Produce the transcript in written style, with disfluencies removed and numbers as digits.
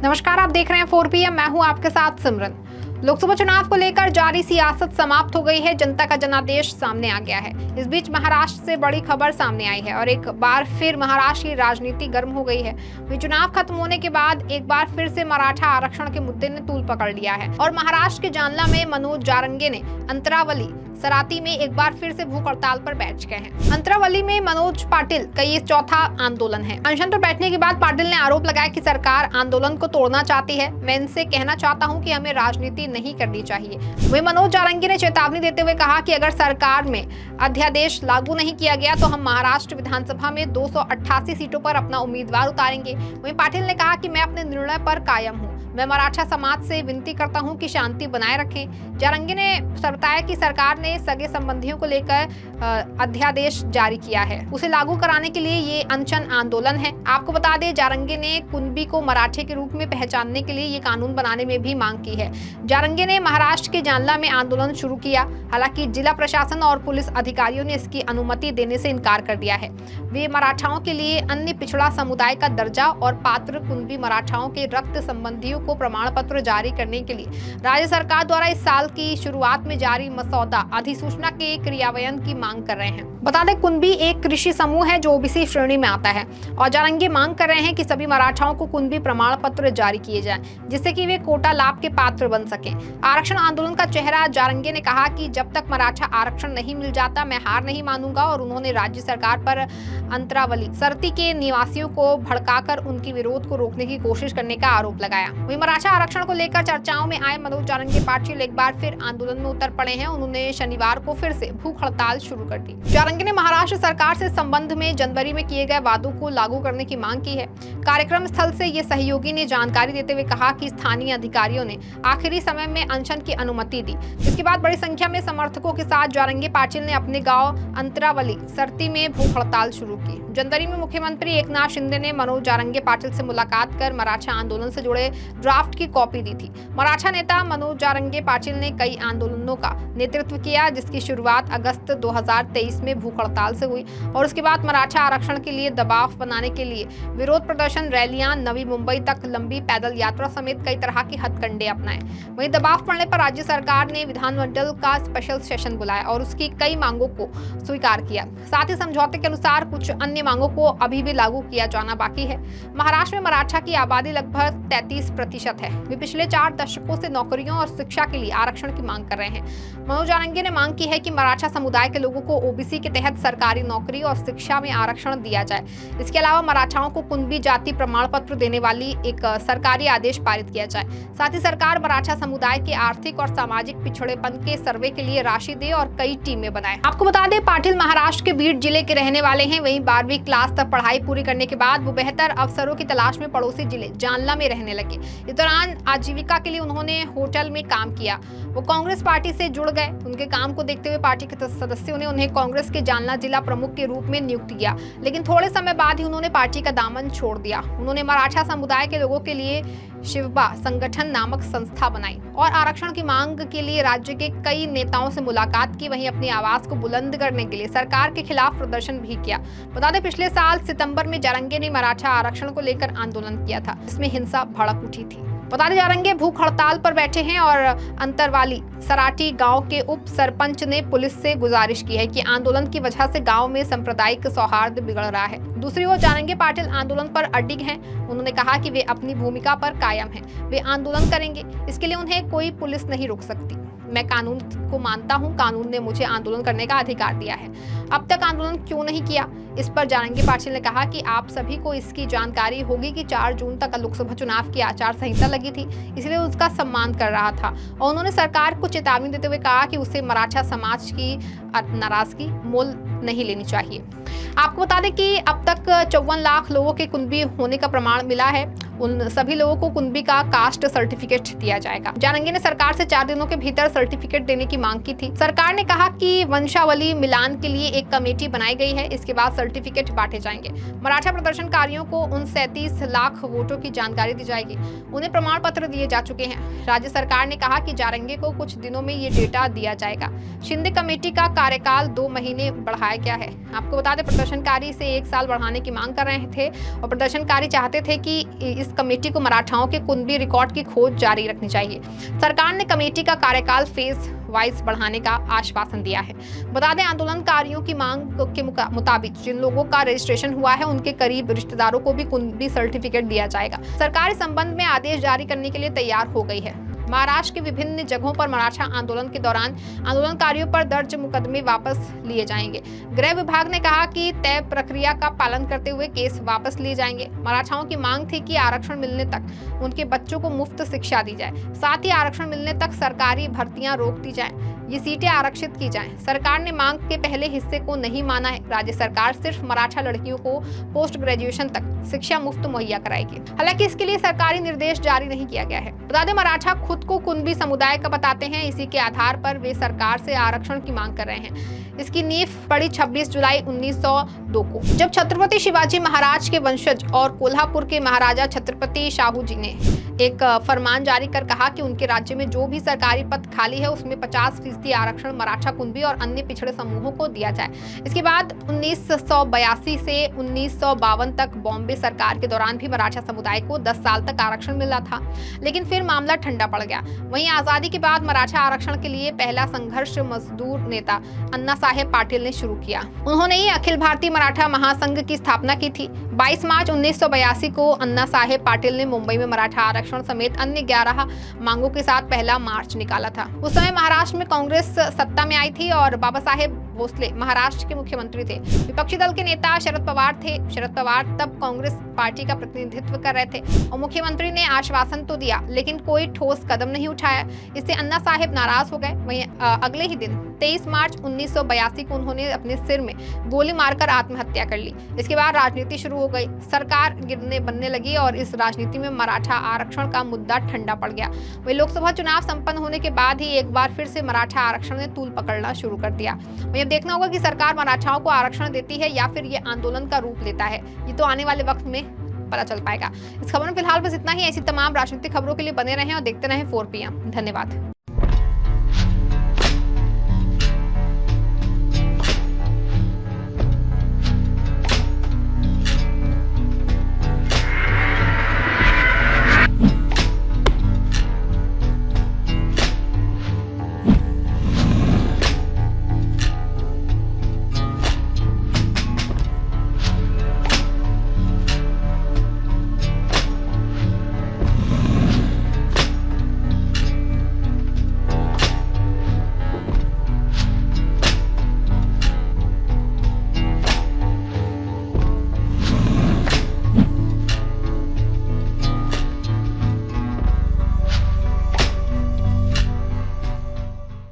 नमस्कार, आप देख रहे हैं 4PM। मैं हूं आपके साथ सिमरन। लोकसभा चुनाव को लेकर जारी सियासत समाप्त हो गई है। जनता का जनादेश सामने आ गया है। इस बीच महाराष्ट्र से बड़ी खबर सामने आई है और एक बार फिर महाराष्ट्र की राजनीति गर्म हो गई है। वहीं चुनाव खत्म होने के बाद एक बार फिर से मराठा आरक्षण के मुद्दे ने तूल पकड़ लिया है और महाराष्ट्र के जालना में मनोज जारंगे ने अंतरावली सराती में एक बार फिर से भूख हड़ताल पर बैठ गए हैं। अंतरावली में मनोज पाटिल का ये चौथा आंदोलन है। अनशन पर बैठने के बाद पाटिल ने आरोप लगाया कि सरकार आंदोलन को तोड़ना चाहती है। मैं इनसे कहना चाहता हूं कि हमें राजनीति नहीं करनी चाहिए। वहीं मनोज जारंगी ने चेतावनी देते हुए कहा कि अगर सरकार में अध्यादेश लागू नहीं किया गया तो हम महाराष्ट्र विधानसभा में 288 सीटों पर अपना उम्मीदवार उतारेंगे। वहीं पाटिल ने कहा कि मैं अपने निर्णय पर कायम हूँ। मैं मराठा समाज से विनती करता हूं कि शांति बनाए रखें। जारंगी ने बताया कि सरकार ने सगे संबंधियों को लेकर अध्यादेश जारी किया है, उसे लागू कराने के लिए ये अनशन आंदोलन है। आपको बता दें, जारंगी ने कुणबी को मराठे के रूप में पहचानने के लिए ये कानून बनाने में भी मांग की है। जारंगी ने महाराष्ट्र के जालना में आंदोलन शुरू किया। हालांकि जिला प्रशासन और पुलिस अधिकारियों ने इसकी अनुमति देने से इनकार कर दिया है। वे मराठाओं के लिए अन्य पिछड़ा समुदाय का दर्जा और पात्र कुणबी मराठाओं के रक्त संबंधियों को प्रमाण पत्र जारी करने के लिए राज्य सरकार द्वारा इस साल की शुरुआत में जारी मसौदा अधिसूचना के क्रियान्वयन की मांग कर रहे हैं। बता दें, कुणबी एक कृषि समूह है जो ओबीसी श्रेणी में आता है और जारंगी मांग कर रहे हैं कि सभी मराठाओं को कुणबी प्रमाण पत्र जारी किए जाएं, जिससे कि वे कोटा लाभ के पात्र बन सकें। आरक्षण आंदोलन का चेहरा जारंगी ने कहा कि जब तक मराठा आरक्षण नहीं मिल जाता मैं हार नहीं मानूंगा और उन्होंने राज्य सरकार पर अंतरावली सरती के निवासियों को भड़काकर उनके विरोध को रोकने की कोशिश करने का आरोप लगाया। वहीं मराठा आरक्षण को लेकर चर्चाओं में आए मनोज जारंगी पाटिल एक बार फिर आंदोलन में उतर पड़े हैं। उन्होंने शनिवार को फिर से भूख हड़ताल शुरू कर दी। जारंगी ने महाराष्ट्र सरकार से संबंध में जनवरी में किए गए वादों को लागू करने की मांग की है। कार्यक्रम स्थल से ये सहयोगी ने जानकारी देते हुए कहा कि स्थानीय अधिकारियों ने आखिरी समय में अनशन की अनुमति दी। इसके बाद बड़ी संख्या में समर्थकों के साथ जारंगी पाटिल ने अपने गांव अंतरावली सरती में भूख हड़ताल शुरू की। जनवरी में मुख्यमंत्री एकनाथ शिंदे ने मनोज जारंगी पाटिल से मुलाकात कर मराठा आंदोलन से जुड़े ड्राफ्ट की कॉपी दी थी। मराठा नेता मनोज जारंगी पाटिल ने कई आंदोलनों का नेतृत्व किया, जिसकी शुरुआत अगस्त 2023 में भूख हड़ताल से हुई और उसके बाद मराठा आरक्षण के लिए दबाव बनाने के लिए विरोध प्रदर्शन, रैलियां, नवी मुंबई तक लंबी पैदल यात्रा समेत कई तरह के हथकंडे अपनाए। वहीं दबाव पड़ने पर राज्य सरकार ने विधानमंडल का स्पेशल सेशन बुलाया और उसकी कई मांगों को स्वीकार किया। साथ ही समझौते के अनुसार कुछ अन्य मांगों को अभी भी लागू किया जाना बाकी है। महाराष्ट्र में मराठा की आबादी लगभग 33% है। वे पिछले 4 दशकों से नौकरियों और शिक्षा के लिए आरक्षण की मांग कर रहे हैं। मनोज जारंगी ने मांग की है कि मराठा समुदाय के लोगों को ओबीसी के तहत सरकारी नौकरी और शिक्षा में आरक्षण दिया जाए। इसके अलावा मराठाओं को कुणबी जाति प्रमाण पत्र देने वाली एक सरकारी आदेश पारित किया जाए। साथ ही सरकार मराठा समुदाय के आर्थिक और सामाजिक पिछड़ेपन के सर्वे के लिए राशि दे और कई टीमें बनाए। आपको बता दें, पाटिल महाराष्ट्र के बीड जिले के रहने वाले हैं। वहीं 12वीं क्लास तक पढ़ाई पूरी करने के बाद वो बेहतर अवसरों की तलाश में पड़ोसी जिले जालना में रहने लगे। इस दौरान आजीविका के लिए उन्होंने होटल में काम किया। वो कांग्रेस पार्टी से जुड़ गए। उनके काम को देखते हुए पार्टी के सदस्यों ने उन्हें कांग्रेस के जालना जिला प्रमुख के रूप में नियुक्त किया, लेकिन थोड़े समय बाद ही उन्होंने पार्टी का दामन छोड़ दिया। उन्होंने मराठा समुदाय के लोगों के लिए शिवबा संगठन नामक संस्था बनाई और आरक्षण की मांग के लिए राज्य के कई नेताओं से मुलाकात की। वहीं अपनी आवाज को बुलंद करने के लिए सरकार के खिलाफ प्रदर्शन भी किया। बता दें, पिछले साल सितंबर में जारंगी ने मराठा आरक्षण को लेकर आंदोलन किया था, जिसमें हिंसा भड़क उठी थी। बता दें, जारंगी भूख हड़ताल पर बैठे हैं और अंतरवाली सराटी गांव के उप सरपंच ने पुलिस से गुजारिश की है कि आंदोलन की वजह से गांव में सांप्रदायिक सौहार्द बिगड़ रहा है। दूसरी ओर जारंगी पाटिल आंदोलन पर अडिग हैं। उन्होंने कहा कि वे अपनी भूमिका पर कायम हैं। वे आंदोलन करेंगे, इसके लिए उन्हें कोई पुलिस नहीं रोक सकती। मैं कानून को मानता हूं, कानून ने मुझे आंदोलन करने का अधिकार दिया है। अब तक आंदोलन क्यों नहीं किया? इस पर जारंगी पाटिल ने कहा कि आप सभी को इसकी जानकारी होगी कि 4 जून तक लोकसभा चुनाव की आचार संहिता लगी थी, इसलिए उसका सम्मान कर रहा था। और उन्होंने सरकार को चेतावनी देते हुए कहा कि उसे मराठा समाज की नाराजगी मोल नहीं लेनी चाहिए। आपको बता दें कि अब तक 54 लाख लोगों के कुणबी होने का प्रमाण मिला है। उन सभी लोगों को कुणबी का कास्ट सर्टिफिकेट दिया जाएगा। जारंगी ने सरकार से 4 दिनों के भीतर सर्टिफिकेट देने की मांग की थी। सरकार ने कहा कि वंशावली मिलान के लिए एक कमेटी बनाई गई है, इसके बाद सर्टिफिकेट बांटे जाएंगे। मराठा प्रदर्शनकारियों को उन 37 लाख वोटों की जानकारी दी जाएगी। उन्हें प्रमाण पत्र दिए जा चुके हैं। राज्य सरकार ने कहा कि जारंगी को कुछ दिनों में ये डेटा दिया जाएगा। शिंदे कमेटी का कार्यकाल 2 महीने बढ़ाया गया है। आपको बता दें, प्रदर्शनकारी से 1 साल बढ़ाने की मांग कर रहे थे और प्रदर्शनकारी चाहते थे कि इस कमेटी को मराठाओं के कुंडली रिकॉर्ड की खोज जारी रखनी चाहिए। सरकार ने कमेटी का कार्यकाल फेज वाइज बढ़ाने का आश्वासन दिया है। बता दें, आंदोलनकारियों की मांग के मुताबिक जिन लोगों का रजिस्ट्रेशन हुआ है उनके करीब रिश्तेदारों को भी कुंडली सर्टिफिकेट दिया जाएगा। सरकार इस संबंध में आदेश जारी करने के लिए तैयार हो गई है। महाराष्ट्र के विभिन्न जगहों पर मराठा आंदोलन के दौरान आंदोलनकारियों पर दर्ज मुकदमे वापस लिए जाएंगे। गृह विभाग ने कहा कि तय प्रक्रिया का पालन करते हुए केस वापस लिए जाएंगे। मराठाओं की मांग थी कि आरक्षण मिलने तक उनके बच्चों को मुफ्त शिक्षा दी जाए, साथ ही आरक्षण मिलने तक सरकारी भर्तियां रोक दी जाएं, ये सीटें आरक्षित की जाएं। सरकार ने मांग के पहले हिस्से को नहीं माना है। राज्य सरकार सिर्फ मराठा लड़कियों को पोस्ट ग्रेजुएशन तक शिक्षा मुफ्त मुहैया कराएगी। हालांकि इसके लिए सरकारी निर्देश जारी नहीं किया गया है। बता दें, मराठा खुद को कुणबी समुदाय का बताते हैं। इसी के आधार पर वे सरकार से आरक्षण की मांग कर रहे हैं। इसकी नींव पड़ी 26 जुलाई 1902 को, जब छत्रपति शिवाजी महाराज के वंशज और कोल्हापुर के महाराजा छत्रपति शाहू जी ने एक फरमान जारी कर कहा कि उनके राज्य में जो भी सरकारी पद खाली है उसमें 50% आरक्षण मराठा, कुणबी और अन्य पिछड़े समूहों को दिया जाए। इसके बाद 1982 से 1952 तक बॉम्बे सरकार के दौरान भी मराठा समुदाय को 10 साल तक आरक्षण मिला था, लेकिन फिर मामला ठंडा पड़ गया। वहीं आजादी के बाद मराठा आरक्षण के लिए पहला संघर्ष मजदूर नेता अन्ना साहेब पाटिल ने शुरू किया। उन्होंने ही अखिल भारतीय मराठा महासंघ की स्थापना की थी। 22 मार्च 1982 को अन्ना साहेब पाटिल ने मुंबई में मराठा आरक्षण समेत अन्य 11 मांगों के साथ पहला मार्च निकाला था। उस समय महाराष्ट्र में कांग्रेस सत्ता में आई थी और बाबा साहेब भोसले महाराष्ट्र के मुख्यमंत्री थे। विपक्षी दल के नेता शरद पवार थे। शरद पवार तब कांग्रेस पार्टी का प्रतिनिधित्व कर रहे थे और मुख्यमंत्री ने आश्वासन तो दिया, लेकिन कोई ठोस कदम नहीं उठाया। इससे अन्ना साहेब नाराज हो गए। वहीं अगले ही दिन 23 मार्च 1982 को उन्होंने अपने सिर में गोली मारकर आत्महत्या कर ली। इसके बाद राजनीति शुरू हो गई, सरकार गिरने बनने लगी और इस राजनीति में मराठा आरक्षण का मुद्दा ठंडा पड़ गया। वहीं लोकसभा चुनाव संपन्न होने के बाद ही एक बार फिर से मराठा आरक्षण ने तूल पकड़ना शुरू कर दिया। वहीं अब देखना होगा कि सरकार मराठाओं को आरक्षण देती है या फिर ये आंदोलन का रूप लेता है। ये तो आने वाले वक्त में पता चल पाएगा। इस खबर में फिलहाल बस इतना ही। ऐसी तमाम राजनीतिक खबरों के लिए बने रहें और देखते रहें 4 PM। धन्यवाद।